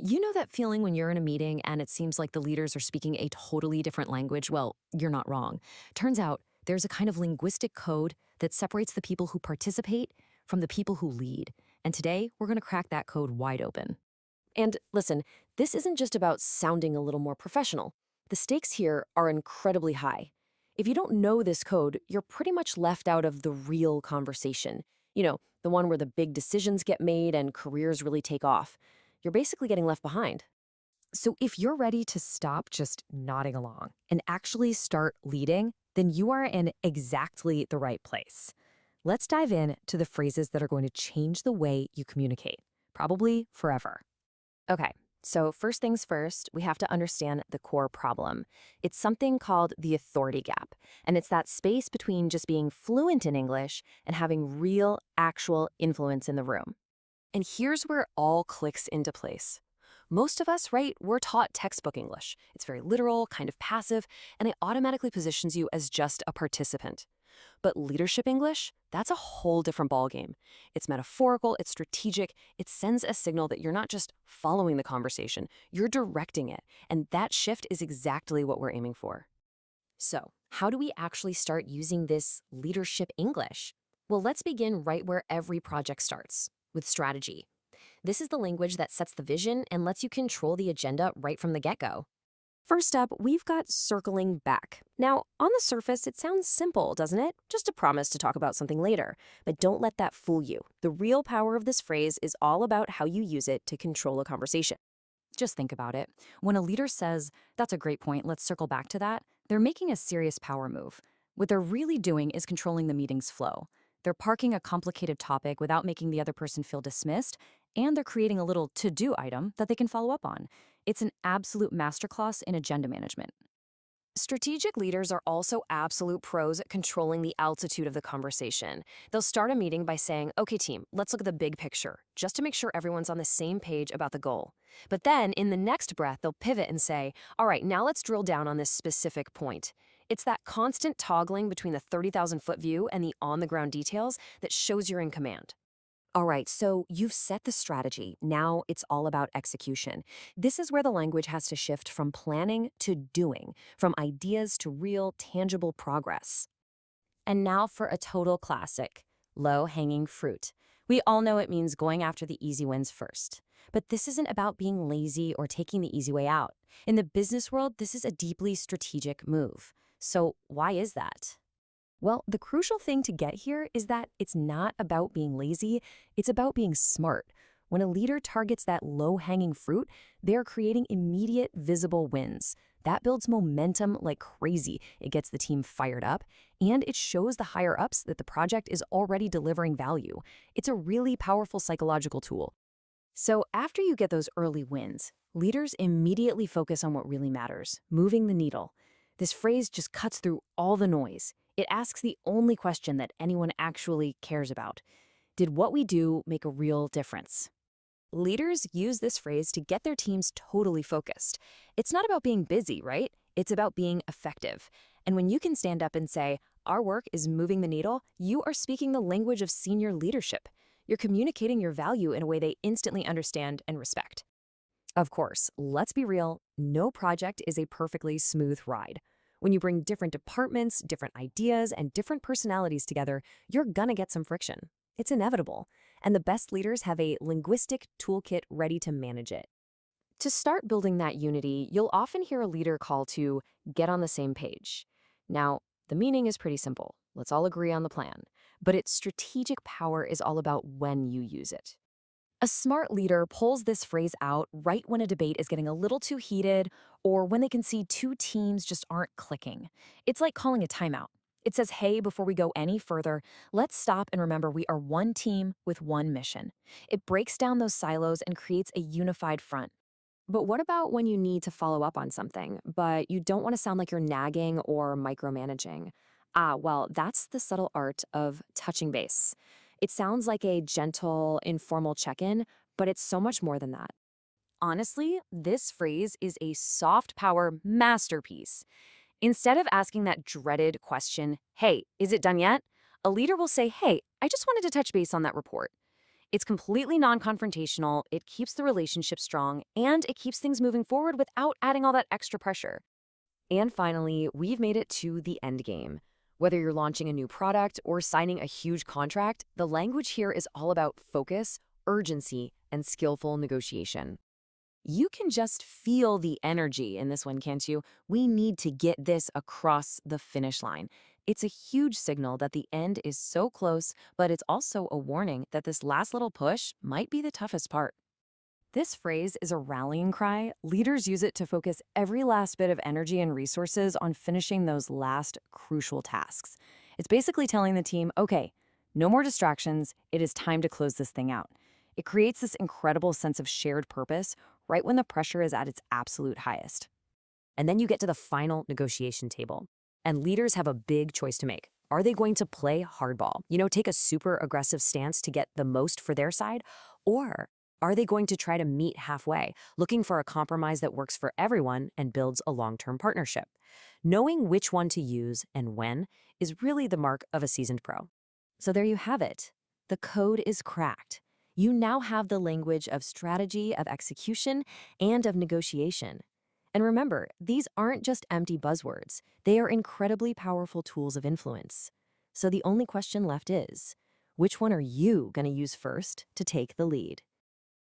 You know that feeling when you're in a meeting and it seems like the leaders are speaking a totally different language? Well, you're not wrong. Turns out there's a kind of linguistic code that separates the people who participate from the people who lead. And today, we're going to crack that code wide open. And listen, this isn't just about sounding a little more professional. The stakes here are incredibly high. If you don't know this code, you're pretty much left out of the real conversation. The one where the big decisions get made and careers really take off. You're basically getting left behind. So if you're ready to stop just nodding along and actually start leading, then you are in exactly the right place. Let's dive in to the phrases that are going to change the way you communicate, probably forever. Okay, so first things first, we have to understand the core problem. It's something called the authority gap, and it's that space between just being fluent in English and having real, actual influence in the room. And here's where it all clicks into place. Most of us, right, we're taught textbook English. It's very literal, kind of passive, and it automatically positions you as just a participant. But leadership English, that's a whole different ballgame. It's metaphorical, it's strategic, it sends a signal that you're not just following the conversation, you're directing it. And that shift is exactly what we're aiming for. So, how do we actually start using this leadership English? Well, let's begin right where every project starts, with strategy. This is the language that sets the vision and lets you control the agenda right from the get-go. First up, we've got circling back. Now, on the surface, it sounds simple, doesn't it? Just a promise to talk about something later. But don't let that fool you. The real power of this phrase is all about how you use it to control a conversation. Just think about it. When a leader says, "That's a great point, let's circle back to that," they're making a serious power move. What they're really doing is controlling the meeting's flow. They're parking a complicated topic without making the other person feel dismissed, and they're creating a little to-do item that they can follow up on. It's an absolute masterclass in agenda management. Strategic leaders are also absolute pros at controlling the altitude of the conversation. They'll start a meeting by saying, "Okay, team, let's look at the big picture," just to make sure everyone's on the same page about the goal. But then, in the next breath, they'll pivot and say, "All right, now let's drill down on this specific point." It's that constant toggling between the 30,000-foot view and the on-the-ground details that shows you're in command. All right, so you've set the strategy. Now it's all about execution. This is where the language has to shift from planning to doing, from ideas to real, tangible progress. And now for a total classic, low-hanging fruit. We all know it means going after the easy wins first. But this isn't about being lazy or taking the easy way out. In the business world, this is a deeply strategic move. So why is that? Well, the crucial thing to get here is that it's not about being lazy, it's about being smart. When a leader targets that low-hanging fruit, they're creating immediate, visible wins. That builds momentum like crazy. It gets the team fired up, and it shows the higher-ups that the project is already delivering value. It's a really powerful psychological tool. So after you get those early wins, leaders immediately focus on what really matters, moving the needle. This phrase just cuts through all the noise. It asks the only question that anyone actually cares about. Did what we do make a real difference? Leaders use this phrase to get their teams totally focused. It's not about being busy, right? It's about being effective. And when you can stand up and say, "Our work is moving the needle," you are speaking the language of senior leadership. You're communicating your value in a way they instantly understand and respect. Of course, let's be real, no project is a perfectly smooth ride. When you bring different departments, different ideas, and different personalities together, you're gonna get some friction. It's inevitable, and the best leaders have a linguistic toolkit ready to manage it. To start building that unity, you'll often hear a leader call to get on the same page. Now, the meaning is pretty simple. Let's all agree on the plan. But its strategic power is all about when you use it. A smart leader pulls this phrase out right when a debate is getting a little too heated or when they can see two teams just aren't clicking. It's like calling a timeout. It says, "Hey, before we go any further, let's stop and remember we are one team with one mission." It breaks down those silos and creates a unified front. But what about when you need to follow up on something, but you don't want to sound like you're nagging or micromanaging? Well, that's the subtle art of touching base. It sounds like a gentle, informal check-in, but it's so much more than that. Honestly, this phrase is a soft power masterpiece. Instead of asking that dreaded question, "Hey, is it done yet?" A leader will say, "Hey, I just wanted to touch base on that report." It's completely non-confrontational, it keeps the relationship strong, and it keeps things moving forward without adding all that extra pressure. And finally, we've made it to the end game. Whether you're launching a new product or signing a huge contract, the language here is all about focus, urgency, and skillful negotiation. You can just feel the energy in this one, can't you? We need to get this across the finish line. It's a huge signal that the end is so close, but it's also a warning that this last little push might be the toughest part. This phrase is a rallying cry. Leaders use it to focus every last bit of energy and resources on finishing those last crucial tasks. It's basically telling the team, okay, no more distractions. It is time to close this thing out. It creates this incredible sense of shared purpose right when the pressure is at its absolute highest. And then you get to the final negotiation table. And leaders have a big choice to make. Are they going to play hardball? Take a super aggressive stance to get the most for their side? Or are they going to try to meet halfway, looking for a compromise that works for everyone and builds a long-term partnership? Knowing which one to use and when is really the mark of a seasoned pro. So there you have it. The code is cracked. You now have the language of strategy, of execution, and of negotiation. And remember, these aren't just empty buzzwords. They are incredibly powerful tools of influence. So the only question left is, which one are you going to use first to take the lead?